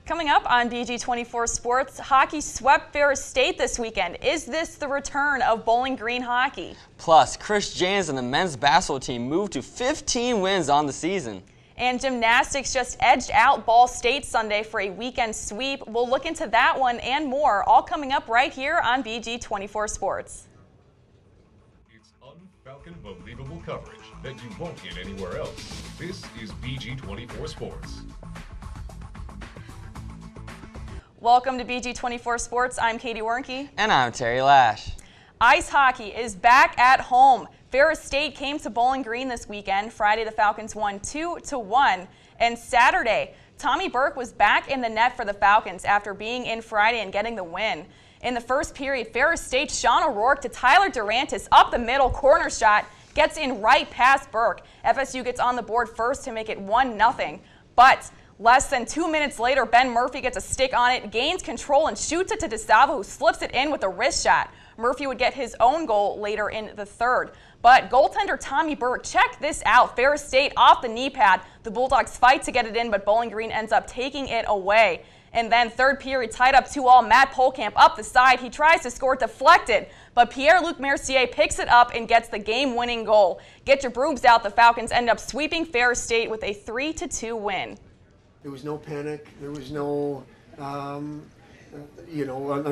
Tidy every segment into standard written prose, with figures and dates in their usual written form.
Coming up on BG24 Sports, hockey swept Ferris State this weekend. Is this the return of Bowling Green hockey? Plus, Chris James and the men's basketball team moved to 15 wins on the season. And gymnastics just edged out Ball State Sunday for a weekend sweep. We'll look into that one and more, all coming up right here on BG24 Sports. It's un-Falcon believable coverage that you won't get anywhere else. This is BG24 Sports. Welcome to BG24 Sports. I'm Katie Warnke. And I'm Terry Lash. Ice hockey is back at home. Ferris State came to Bowling Green this weekend. Friday, the Falcons won 2-1. And Saturday, Tommy Burke was back in the net for the Falcons after being in Friday and getting the win. In the first period, Ferris State's Sean O'Rourke to Tyler Durantis up the middle, corner shot, gets in right past Burke. FSU gets on the board first to make it 1-0. But less than 2 minutes later, Ben Murphy gets a stick on it, gains control, and shoots it to DeSalvo, who slips it in with a wrist shot. Murphy would get his own goal later in the third. But goaltender Tommy Burke, check this out. Ferris State off the knee pad. The Bulldogs fight to get it in, but Bowling Green ends up taking it away. And then third period, tied up 2-2. Matt Polkamp up the side. He tries to score, deflected, but Pierre-Luc Mercier picks it up and gets the game-winning goal. Get your brooms out. The Falcons end up sweeping Ferris State with a 3-2 win. There was no panic. There was no, I'm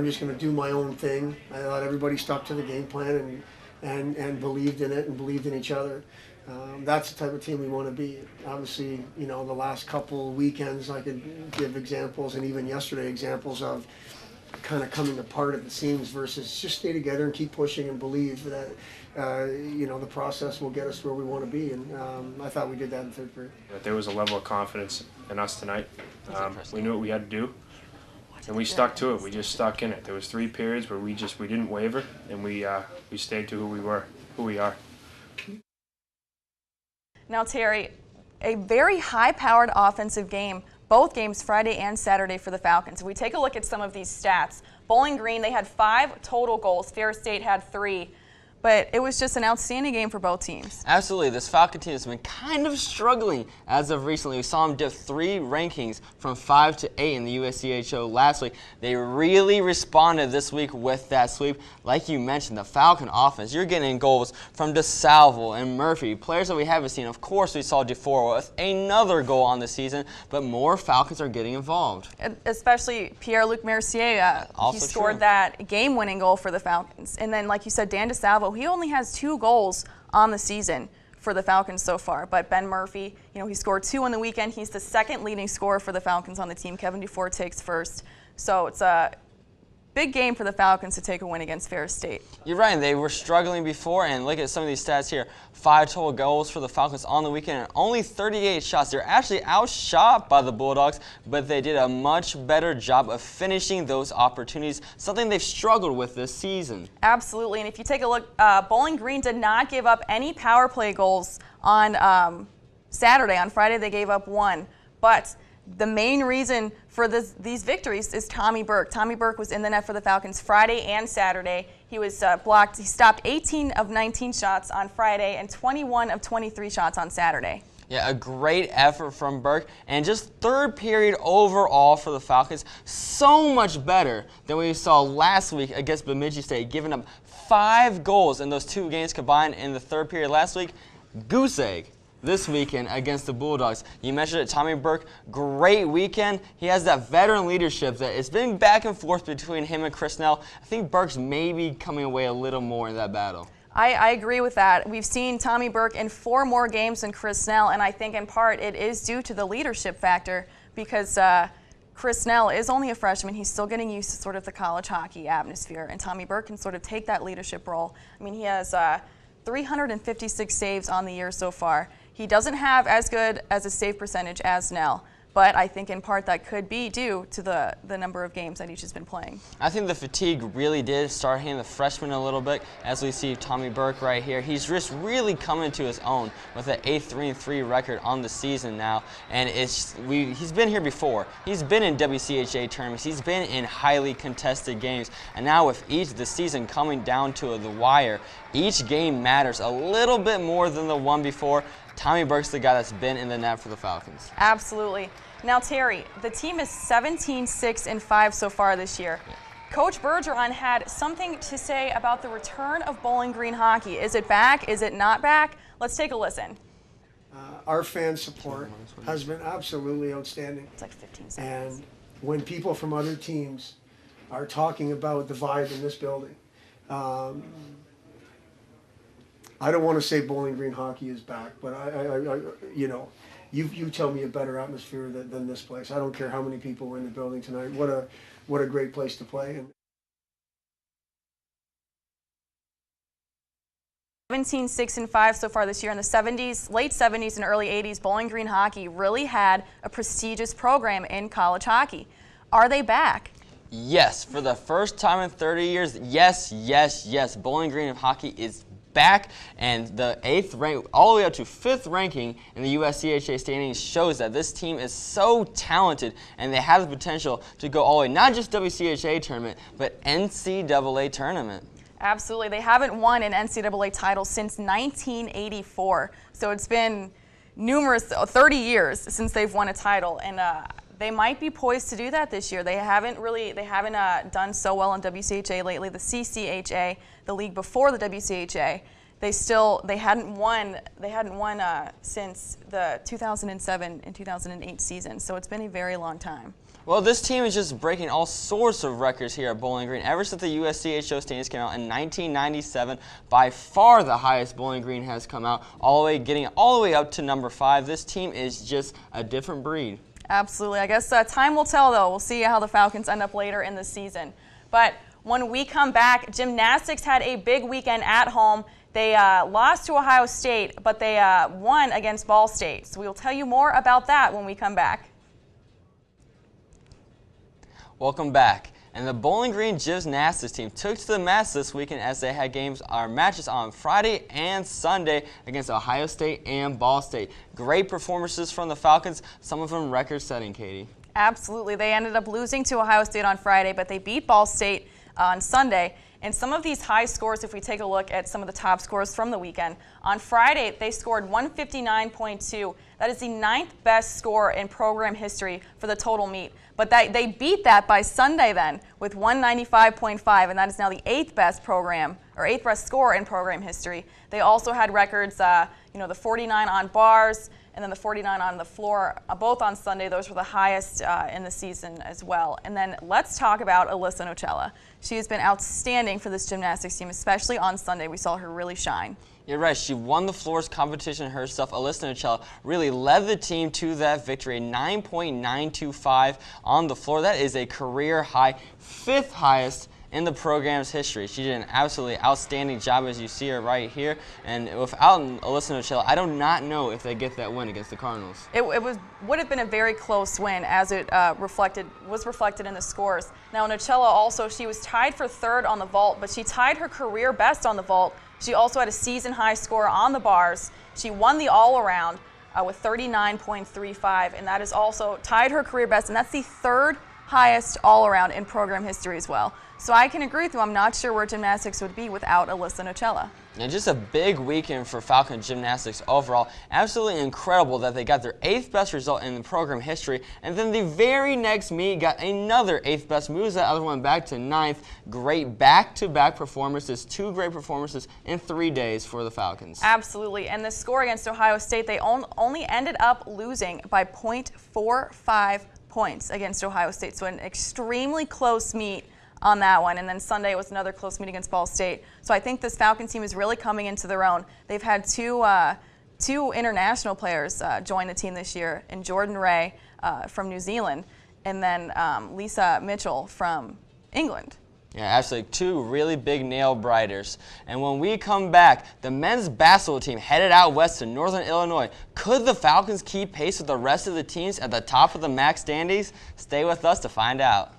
just going to do my own thing. I thought everybody stuck to the game plan and believed in it and believed in each other. That's the type of team we want to be. Obviously, the last couple weekends I could give examples, and even yesterday examples of kind of coming apart at the seams versus just stay together and keep pushing and believe that the process will get us where we want to be. And I thought we did that in the third period. There was a level of confidence in us tonight. We knew what we had to do, and we stuck to it. We just stuck in it. There was 3 periods where we didn't waver, and we stayed to who we are. Now, Terry, a very high-powered offensive game, both games Friday and Saturday for the Falcons. If we take a look at some of these stats, Bowling Green, they had 5 total goals. Ferris State had 3. But it was just an outstanding game for both teams. Absolutely. This Falcon team has been kind of struggling as of recently. We saw them dip 3 rankings from 5 to 8 in the USCHO last week. They really responded this week with that sweep. Like you mentioned, the Falcon offense, you're getting goals from DeSalvo and Murphy, players that we haven't seen. Of course, we saw DeFore with another goal on the season, but more Falcons are getting involved. Especially Pierre-Luc Mercier. He scored that game-winning goal for the Falcons. And then, like you said, Dan DeSalvo, he only has 2 goals on the season for the Falcons so far. But Ben Murphy, he scored 2 on the weekend. He's the second leading scorer for the Falcons on the team. Kevin DeFore takes first. So it's a big game for the Falcons to take a win against Ferris State. You're right. They were struggling before, and look at some of these stats here. 5 total goals for the Falcons on the weekend and only 38 shots. They're actually outshot by the Bulldogs, but they did a much better job of finishing those opportunities, something they've struggled with this season. Absolutely, and if you take a look, Bowling Green did not give up any power play goals on Saturday. On Friday, they gave up 1, but the main reason for these victories is Tommy Burke. Tommy Burke was in the net for the Falcons Friday and Saturday. He was blocked. He stopped 18 of 19 shots on Friday and 21 of 23 shots on Saturday. Yeah, a great effort from Burke. And just third period overall for the Falcons, so much better than we saw last week against Bemidji State, giving up 5 goals in those 2 games combined in the third period last week. Goose egg this weekend against the Bulldogs. You mentioned it, Tommy Burke, great weekend. He has that veteran leadership that it's been back and forth between him and Chris Snell. I think Burke's maybe coming away a little more in that battle. I agree with that. We've seen Tommy Burke in 4 more games than Chris Snell, and I think in part it is due to the leadership factor because Chris Snell is only a freshman. He's still getting used to sort of the college hockey atmosphere, and Tommy Burke can sort of take that leadership role. I mean, he has 356 saves on the year so far. He doesn't have as good as a save percentage as Snell, but I think in part that could be due to the number of games that each has been playing. I think the fatigue really did start hitting the freshman a little bit, as we see Tommy Burke right here. He's just really coming to his own with an 8-3-3 record on the season now, and he's been here before. He's been in WCHA tournaments. He's been in highly contested games, and now with the season coming down to the wire, each game matters a little bit more than the one before. Tommy Burke's the guy that's been in the net for the Falcons. Absolutely. Now, Terry, the team is 17-6-5 so far this year. Yeah. Coach Bergeron had something to say about the return of Bowling Green hockey. Is it back? Is it not back? Let's take a listen. Our fan support has been absolutely outstanding. It's like 15 seconds. And when people from other teams are talking about the vibe in this building, I don't want to say Bowling Green hockey is back, but I you know, you tell me a better atmosphere than this place. I don't care how many people were in the building tonight. What a great place to play. And 17-6-5 so far this year. In the 70s, late 70s and early 80s, Bowling Green hockey really had a prestigious program in college hockey. Are they back? Yes, for the first time in 30 years, yes. Bowling Green hockey is back, and the 8th rank all the way up to 5th ranking in the USCHA standings shows that this team is so talented, and they have the potential to go all the way, not just WCHA tournament, but NCAA tournament. Absolutely. They haven't won an NCAA title since 1984. So it's been 30 years since they've won a title, and they might be poised to do that this year. They haven't done so well in WCHA lately. The CCHA, the league before the WCHA, they hadn't won since the 2007 and 2008 season. So it's been a very long time. Well, this team is just breaking all sorts of records here at Bowling Green. Ever since the USCHO standings came out in 1997, by far the highest Bowling Green has come out, getting all the way up to number 5. This team is just a different breed. Absolutely. I guess time will tell, though. We'll see how the Falcons end up later in the season. But when we come back, Gymnastics had a big weekend at home. They lost to Ohio State, but they won against Ball State. So we will tell you more about that when we come back. Welcome back. And the Bowling Green Gymnastics team took to the mats this weekend as they had matches on Friday and Sunday against Ohio State and Ball State. Great performances from the Falcons, some of them record-setting, Katie. Absolutely. They ended up losing to Ohio State on Friday, but they beat Ball State on Sunday. And some of these high scores, if we take a look at some of the top scores from the weekend, on Friday they scored 159.2. That is the 9th best score in program history for the total meet. But they beat that by Sunday then with 195.5, and that is now the 8th best score in program history. They also had records, the 49 on bars and then the 49 on the floor, both on Sunday. Those were the highest in the season as well. And then let's talk about Alyssa Nocella. She has been outstanding for this gymnastics team, especially on Sunday. We saw her really shine. You're right. She won the floors competition herself. Alyssa Nocella really led the team to that victory, 9.925 on the floor. That is a career high, 5th highest in the program's history. She did an absolutely outstanding job, as you see her right here. And without Alyssa Nocella, I do not know if they get that win against the Cardinals. It would have been a very close win, as it was reflected in the scores. Now, Nocella also, she was tied for 3rd on the vault, but she tied her career best on the vault. She also had a season-high score on the bars. She won the all-around with 39.35, and that is also tied her career best, and that's the 3rd highest all-around in program history as well. So I can agree with you. I'm not sure where gymnastics would be without Alyssa Nocella. And just a big weekend for Falcon Gymnastics overall. Absolutely incredible that they got their 8th best result in the program history, and then the very next meet got another 8th best, moves that other one back to 9th. Great back-to-back performances, 2 great performances in 3 days for the Falcons. Absolutely, and the score against Ohio State, they only ended up losing by 0.45 points against Ohio State, so an extremely close meet on that one. And then Sunday was another close meet against Ball State. So I think this Falcon team is really coming into their own. They've had two international players join the team this year, and Jordan Ray from New Zealand, and then Lisa Mitchell from England. Yeah, absolutely. 2 really big nail-biters. And when we come back, the men's basketball team headed out west to Northern Illinois. Could the Falcons keep pace with the rest of the teams at the top of the MAC standings? Stay with us to find out.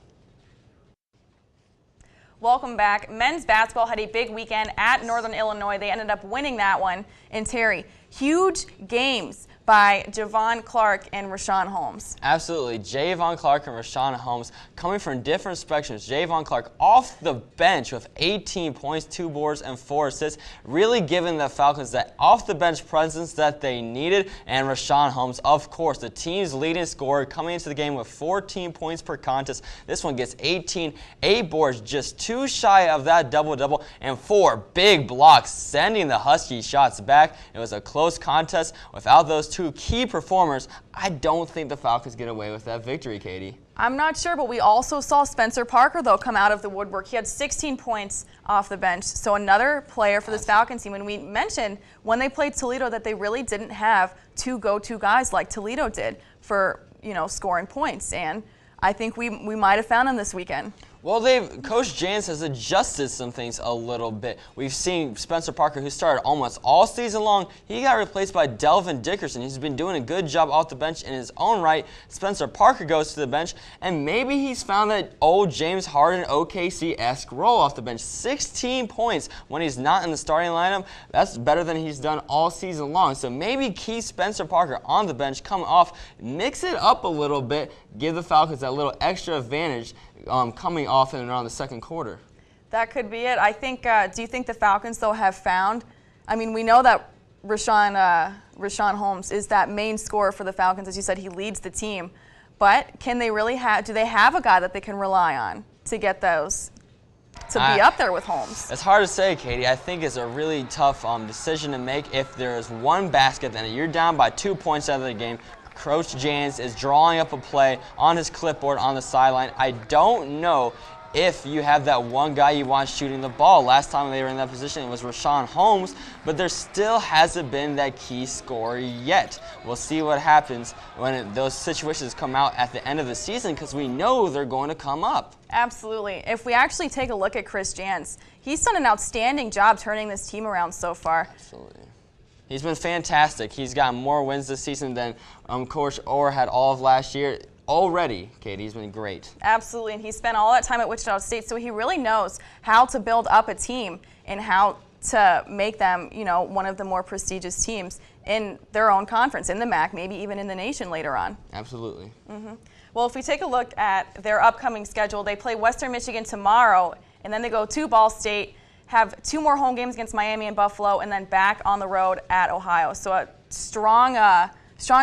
Welcome back. Men's basketball had a big weekend at Northern Illinois. They ended up winning that one. And Terry, Huge games by Javon Clark and Rashawn Holmes. Absolutely. Javon Clark and Rashawn Holmes coming from different spectrums. Javon Clark off the bench with 18 points, 2 boards, and 4 assists, really giving the Falcons that off-the-bench presence that they needed. And Rashawn Holmes, of course, the team's leading scorer, coming into the game with 14 points per contest. This one gets 18, 8 boards, just 2 shy of that double-double, and 4 big blocks, sending the Husky shots back. It was a close contest. Without those 2 key performers, I don't think the Falcons get away with that victory, Katie. I'm not sure, but we also saw Spencer Parker, though, come out of the woodwork. He had 16 points off the bench, so another player for this Falcons team. And we mentioned when they played Toledo that they really didn't have 2 go-to guys like Toledo did for, scoring points. And I think we might have found them this weekend. Well, Coach Jans has adjusted some things a little bit. We've seen Spencer Parker, who started almost all season long. He got replaced by Delvin Dickerson. He's been doing a good job off the bench in his own right. Spencer Parker goes to the bench, and maybe he's found that old James Harden OKC-esque role off the bench. 16 points when he's not in the starting lineup. That's better than he's done all season long. So maybe keep Spencer Parker on the bench, come off, mix it up a little bit, give the Falcons that little extra advantage coming off in and around the second quarter. That could be it. I think. Do you think the Falcons, though, have found? I mean, we know that Rashawn Holmes is that main scorer for the Falcons. As you said, he leads the team. But can they really have? Do they have a guy that they can rely on to get those? To be up there with Holmes? It's hard to say, Katie. I think it's a really tough decision to make. If there is one basket, then you're down by 2 points out of the game. Coach Jans is drawing up a play on his clipboard on the sideline. I don't know if you have that one guy you want shooting the ball. Last time they were in that position, it was Rashawn Holmes, but there still hasn't been that key scorer yet. We'll see what happens when those situations come out at the end of the season, because we know they're going to come up. Absolutely. If we actually take a look at Chris Jans, he's done an outstanding job turning this team around so far. Absolutely. He's been fantastic. He's gotten more wins this season than Coach Orr had all of last year. Already, Katie, he's been great. Absolutely, and he spent all that time at Wichita State, so he really knows how to build up a team and how to make them, one of the more prestigious teams in their own conference, in the MAC, maybe even in the nation later on. Absolutely. Well, if we take a look at their upcoming schedule, they play Western Michigan tomorrow, and then they go to Ball State, have 2 more home games against Miami and Buffalo, and then back on the road at Ohio. So a strong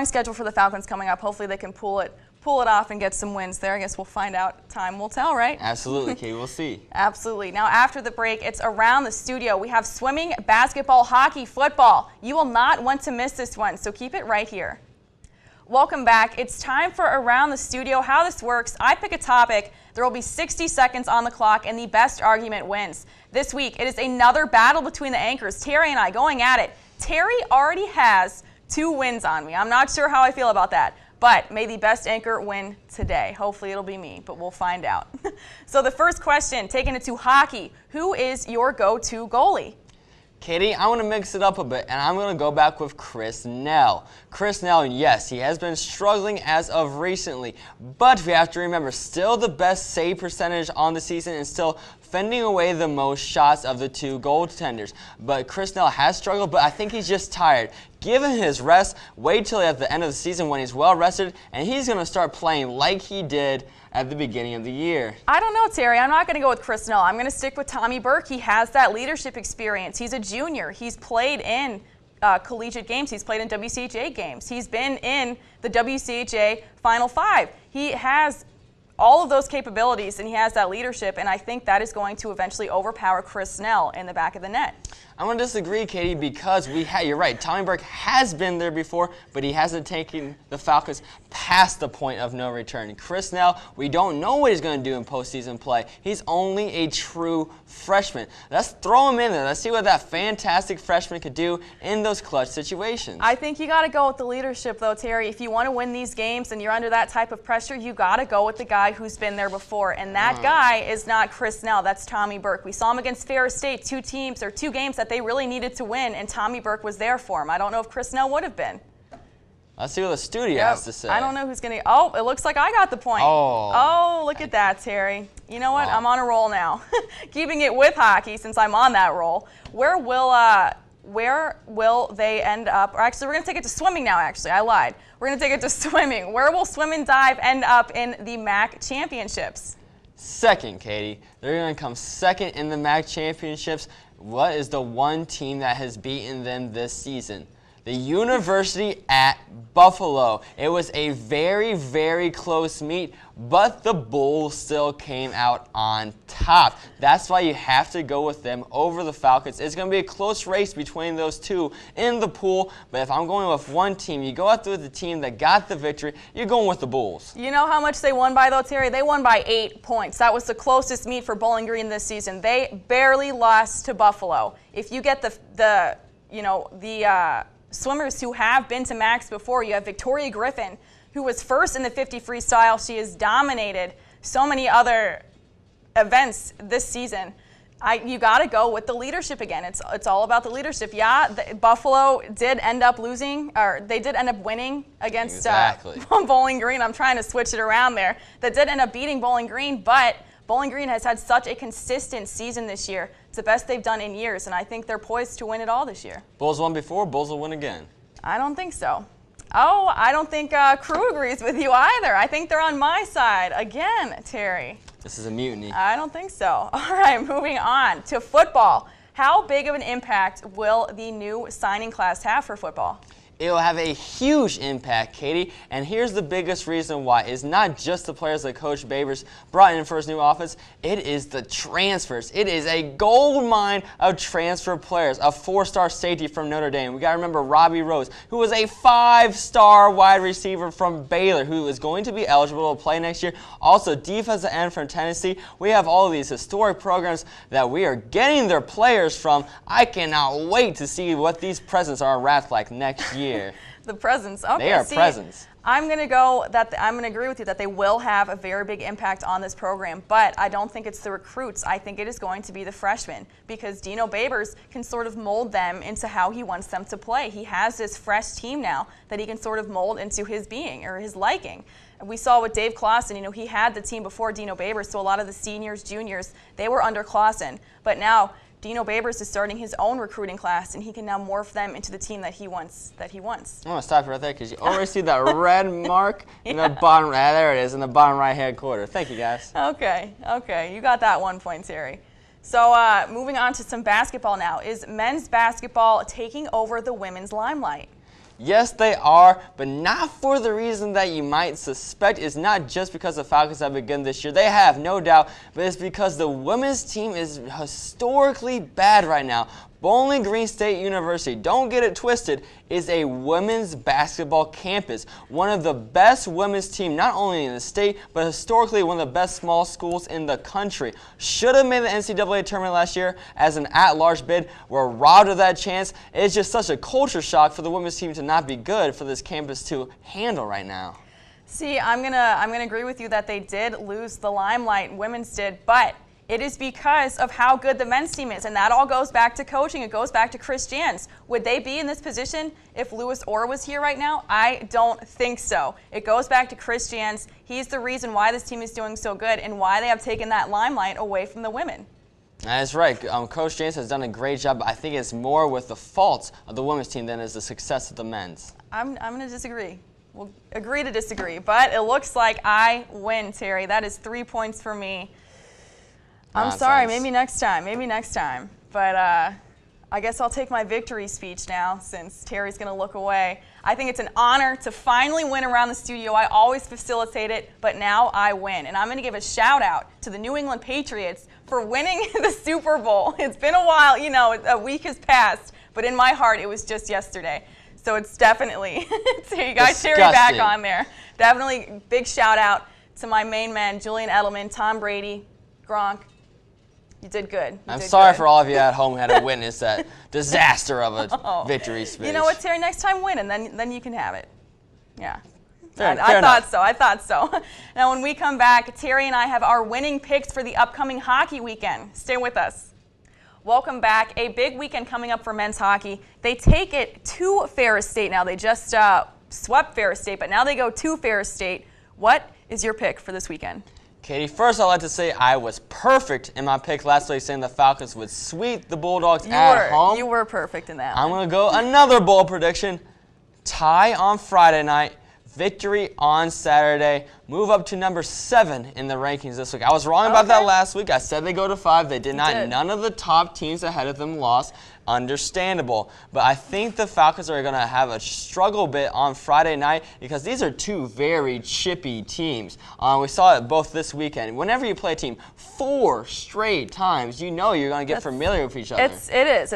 schedule for the Falcons coming up. Hopefully they can pull it off and get some wins there. I guess we'll find out. Time will tell, right? Absolutely, Kate. We'll see. Absolutely. Now, after the break, it's Around the Studio. We have swimming, basketball, hockey, football. You will not want to miss this one, so keep it right here. Welcome back. It's time for Around the Studio. How this works, I pick a topic. There will be 60 seconds on the clock, and the best argument wins. This week, it is another battle between the anchors, Terry and I, going at it. Terry already has 2 wins on me. I'm not sure how I feel about that, but may the best anchor win today. Hopefully it'll be me, but we'll find out. So the first question, taking it to hockey. Who is your go-to goalie? Katie, I want to mix it up a bit, and I'm going to go back with Chris Nell. Chris Nell, yes, he has been struggling as of recently, but we have to remember, still the best save percentage on the season and still fending away the most shots of the 2 goaltenders. But Chris Nell has struggled, but I think he's just tired. Give him his rest, wait till at the end of the season when he's well rested, and he's going to start playing like he did at the beginning of the year. I don't know, Terry. I'm not going to go with Chris Nell. I'm going to stick with Tommy Burke. He has that leadership experience. He's a junior. He's played in collegiate games. He's played in WCHA games. He's been in the WCHA Final 5. He has all of those capabilities, and he has that leadership, and I think that is going to eventually overpower Chris Nell in the back of the net. I'm going to disagree, Katie, because you're right. Tommy Burke has been there before, but he hasn't taken the Falcons past the point of no return. Chris Nell, we don't know what he's going to do in postseason play. He's only a true freshman. Let's throw him in there. Let's see what that fantastic freshman could do in those clutch situations. I think you got to go with the leadership, though, Terry. If you want to win these games and you're under that type of pressure, you got to go with the guy who's been there before, and that guy is not Chris Nell. That's Tommy Burke. We saw him against Ferris State, 2 games that they really needed to win, and Tommy Burke was there for him. I don't know if Chris Nell would have been. Let's see what the studio has to say. I don't know who's going to. Oh, it looks like I got the point. Oh, look at that, Terry. You know what? I'm on a roll now. Keeping it with hockey since I'm on that roll. Where will where will they end up? Or actually, we're going to take it to swimming now, actually. I lied. We're going to take it to swimming. Where will swim and dive end up in the MAC championships? Second, Katie. They're going to come second in the MAC championships. What is the one team that has beaten them this season? The University at Buffalo. It was a very, very close meet, but the Bulls still came out on top. That's why you have to go with them over the Falcons. It's going to be a close race between those two in the pool, but if I'm going with one team, you go out with the team that got the victory, you're going with the Bulls. You know how much they won by, though, Terry? They won by 8 points. That was the closest meet for Bowling Green this season. They barely lost to Buffalo. If you get the swimmers who have been to MACs before, you have Victoria Griffin, who was first in the 50 freestyle. She has dominated so many other events this season. You got to go with the leadership again. It's all about the leadership. Yeah, Buffalo did end up losing, or they did end up winning against Bowling Green. I'm trying to switch it around there. That did end up beating Bowling Green, but Bowling Green has had such a consistent season this year. It's the best they've done in years, and I think they're poised to win it all this year. Bulls won before, Bulls will win again. I don't think so. Oh, I don't think Crew agrees with you either. I think they're on my side again, Terry. This is a mutiny. I don't think so. All right, moving on to football. How big of an impact will the new signing class have for football? It will have a huge impact, Katie, and here's the biggest reason why. It's not just the players that Coach Babers brought in for his new offense, it is the transfers. It is a gold mine of transfer players. A 4-star safety from Notre Dame. We got to remember Robbie Rose, who was a 5-star wide receiver from Baylor, who is going to be eligible to play next year. Also, defensive end from Tennessee. We have all of these historic programs that we are getting their players from. I cannot wait to see what these presents are wrapped like next year. The presents. Okay, they are presents. I'm going to agree with you that they will have a very big impact on this program, but I don't think it's the recruits. I think it is going to be the freshmen, because Dino Babers can sort of mold them into how he wants them to play. He has this fresh team now that he can sort of mold into his being or his liking. We saw with Dave Clausen, he had the team before Dino Babers, so a lot of the seniors, juniors, they were under Clausen, but now Dino Babers is starting his own recruiting class, and he can now morph them into the team that he wants. I'm going to stop you right there because you already see that red mark in the bottom right. There it is in the bottom right-hand corner. Thank you, guys. Okay. You got that 1 point, Terry. So moving on to some basketball now. Is men's basketball taking over the women's limelight? Yes, they are, but not for the reason that you might suspect. It's not just because the Falcons have been good this year. They have, no doubt, but it's because the women's team is historically bad right now. Bowling Green State University, don't get it twisted, is a women's basketball campus. One of the best women's teams, not only in the state, but historically one of the best small schools in the country. Should have made the NCAA tournament last year as an at-large bid. We're robbed of that chance. It's just such a culture shock for the women's team to not be good for this campus to handle right now. See, I'm gonna agree with you that they did lose the limelight, women's did, but it is because of how good the men's team is, and that all goes back to coaching. It goes back to Chris Jans. Would they be in this position if Lewis Orr was here right now? I don't think so. It goes back to Chris Jans. He's the reason why this team is doing so good and why they have taken that limelight away from the women. That's right. Coach Jans has done a great job, but I think it's more with the faults of the women's team than is the success of the men's. I'm going to disagree. We'll agree to disagree, but it looks like I win, Terry. That is 3 points for me. I'm sorry, maybe next time. But I guess I'll take my victory speech now since Terry's going to look away. I think it's an honor to finally win around the studio. I always facilitate it, but now I win. And I'm going to give a shout out to the New England Patriots for winning the Super Bowl. It's been a while, a week has passed, but in my heart it was just yesterday. So it's definitely, so you guys, Terry back on there. Definitely big shout out to my main men, Julian Edelman, Tom Brady, Gronk. You did good. I'm sorry for all of you at home who had to witness that disaster of a victory speech. You know what, Terry? Next time win, and then you can have it. Yeah. Fair I thought so. Now, when we come back, Terry and I have our winning picks for the upcoming hockey weekend. Stay with us. Welcome back. A big weekend coming up for men's hockey. They take it to Ferris State now. They just swept Ferris State, but now they go to Ferris State. What is your pick for this weekend? Katie, first I'd like to say I was perfect in my pick last week, saying the Falcons would sweep the Bulldogs at home. You were perfect in that I'm going to go another bold prediction. Tie on Friday night, victory on Saturday, move up to number 7 in the rankings this week. I was wrong about that last week. I said they go to 5. They did not. None of the top teams ahead of them lost. Understandable. But I think the Falcons are going to have a struggle bit on Friday night because these are two very chippy teams. We saw it both this weekend. Whenever you play a team 4 straight times, you know you're going to get familiar with each other. It is.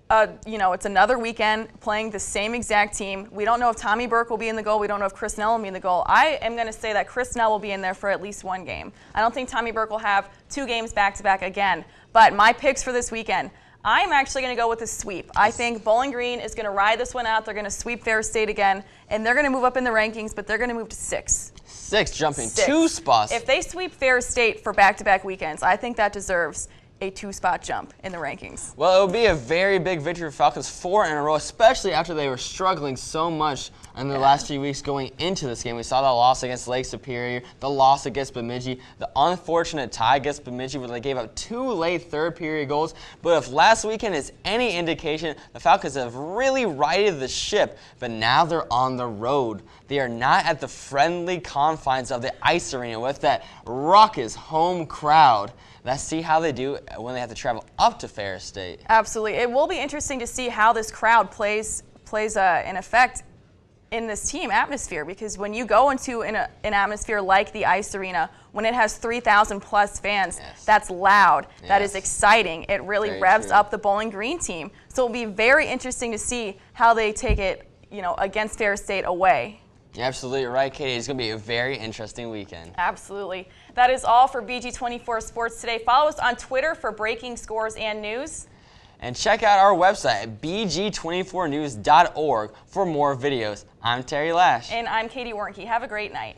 It's another weekend playing the same exact team. We don't know if Tommy Burke will be in the goal. We don't know if Chris Nell will be in the goal. I am going to say that Chris Nell will be in there for at least 1 game. I don't think Tommy Burke will have 2 games back-to-back again. But my picks for this weekend, I'm actually going to go with a sweep. I think Bowling Green is going to ride this one out. They're going to sweep Ferris State again, and they're going to move up in the rankings, but they're going to move to 6. 6, jumping 2 spots. If they sweep Ferris State for back-to-back weekends, I think that deserves a 2-spot jump in the rankings. Well, it would be a very big victory for Falcons, 4 in a row, especially after they were struggling so much in the last few weeks going into this game. We saw the loss against Lake Superior, the loss against Bemidji, the unfortunate tie against Bemidji where they gave up 2 late third-period goals. But if last weekend is any indication, the Falcons have really righted the ship, but now they're on the road. They are not at the friendly confines of the ice arena with that raucous home crowd. Let's see how they do when they have to travel up to Ferris State. Absolutely. It will be interesting to see how this crowd plays an effect in this team atmosphere, because when you go into an atmosphere like the ice arena, when it has 3,000 plus fans, that's loud, that is exciting. It really revs up the Bowling Green team. So it'll be very interesting to see how they take it, against Ferris State away. You're absolutely right, Katie. It's going to be a very interesting weekend. Absolutely. That is all for BG24 Sports today. Follow us on Twitter for breaking scores and news. And check out our website at bg24news.org for more videos. I'm Terry Lash. And I'm Katie Warnke. Have a great night.